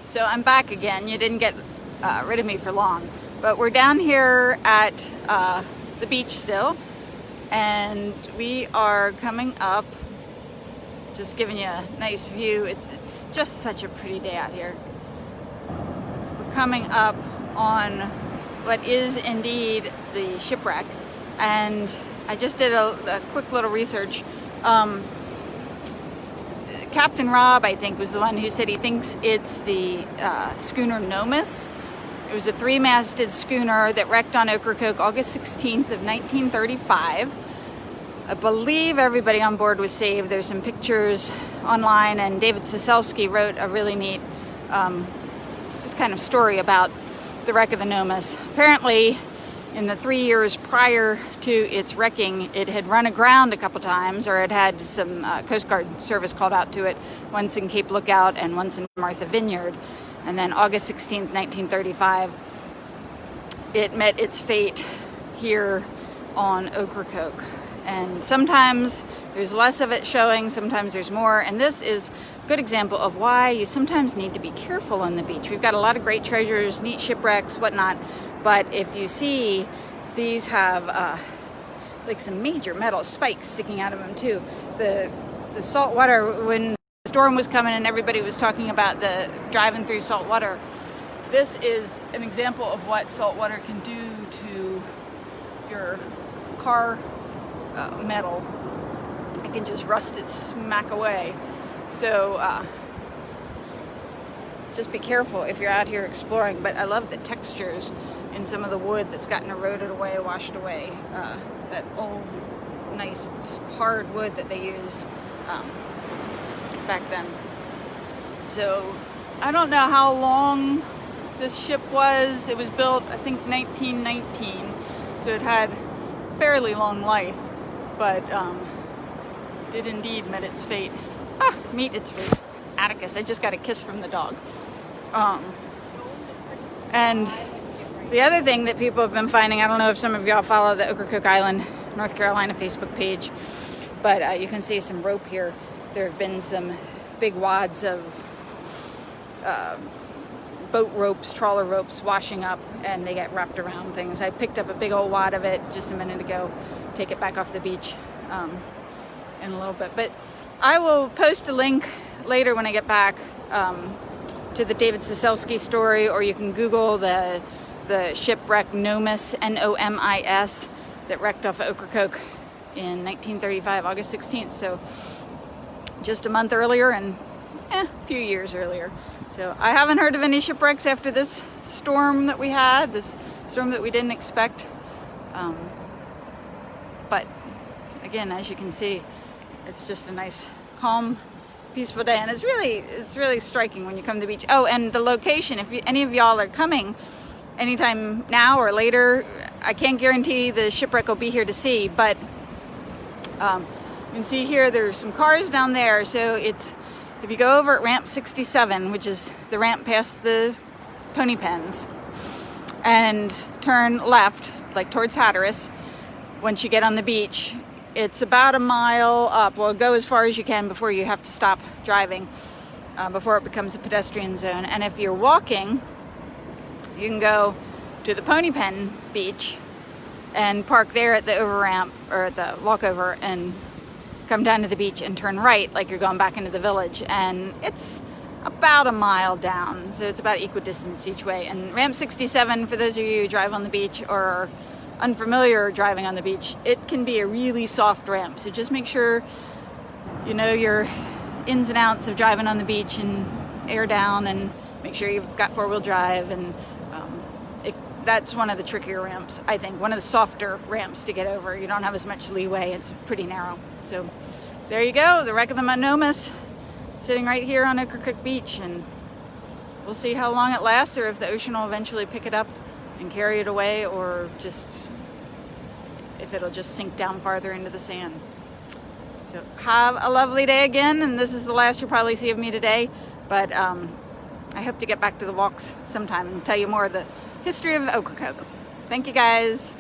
So I'm back again. You didn't get rid of me for long, but we're down here at the beach still, and we are coming up, just giving you a nice view. It's just such a pretty day out here. We're coming up on what is indeed the Shipwreck, and I just did a quick little research. Captain Rob, I think, was the one who said he thinks it's the schooner Nomis. It was a 3-masted schooner that wrecked on Ocracoke August 16th of 1935. I believe everybody on board was saved. There's some pictures online, and David Siselsky wrote a really neat just kind of story about the wreck of the Nomis. Apparently, in the 3 years prior to its wrecking, it had run aground a couple times, or it had some Coast Guard service called out to it, once in Cape Lookout and once in Martha Vineyard. And then August 16th, 1935, it met its fate here on Ocracoke. And sometimes there's less of it showing, sometimes there's more. And this is a good example of why you sometimes need to be careful on the beach. We've got a lot of great treasures, neat shipwrecks, whatnot. But if you see, these have like some major metal spikes sticking out of them too. The salt water, when the storm was coming and everybody was talking about the driving through salt water, this is an example of what salt water can do to your car metal. It can just rust it smack away. So just be careful if you're out here exploring. But I love the textures in some of the wood that's gotten eroded away, washed away. That old, nice, hard wood that they used back then. So I don't know how long this ship was. It was built, I think, 1919. So it had fairly long life, but did indeed meet its fate. Meet its fate. Atticus, I just got a kiss from the dog. And the other thing that people have been finding, I don't know if some of y'all follow the Ocracoke Island, North Carolina Facebook page, but you can see some rope here. There have been some big wads of boat ropes, trawler ropes washing up, and they get wrapped around things. I picked up a big old wad of it just a minute ago, take it back off the beach in a little bit. But I will post a link later when I get back to the David Siselsky story, or you can Google the shipwreck Nomis, N-O-M-I-S, that wrecked off of Ocracoke in 1935, August 16th. So just a month earlier and a few years earlier. So I haven't heard of any shipwrecks after this storm that we had, this storm that we didn't expect. But again, as you can see, it's just a nice, calm, peaceful day, and it's really striking when you come to the beach. Oh, and the location, if any of y'all are coming anytime now or later, I can't guarantee the shipwreck will be here to see, but you can see here there's some cars down there. So it's, if you go over at ramp 67, which is the ramp past the pony pens, and turn left, like towards Hatteras, once you get on the beach, it's about a mile up. Well, go as far as you can before you have to stop driving, before it becomes a pedestrian zone. And if you're walking, you can go to the pony pen beach and park there at the over ramp, or at the walkover, and come down to the beach and turn right like you're going back into the village. And it's about a mile down, so it's about equidistance each way. And ramp 67, for those of you who drive on the beach or are unfamiliar driving on the beach, it can be a really soft ramp. So just make sure you know your ins and outs of driving on the beach and air down, and make sure you've got 4-wheel drive. And that's one of the trickier ramps, I think, one of the softer ramps to get over. You don't have as much leeway, it's pretty narrow. So there you go, the wreck of the Nomis, sitting right here on Ocracoke Beach, and we'll see how long it lasts, or if the ocean will eventually pick it up and carry it away, or just if it'll just sink down farther into the sand. So have a lovely day again, and this is the last you'll probably see of me today, but I hope to get back to the walks sometime and tell you more of the history of Ocracoke. Thank you guys.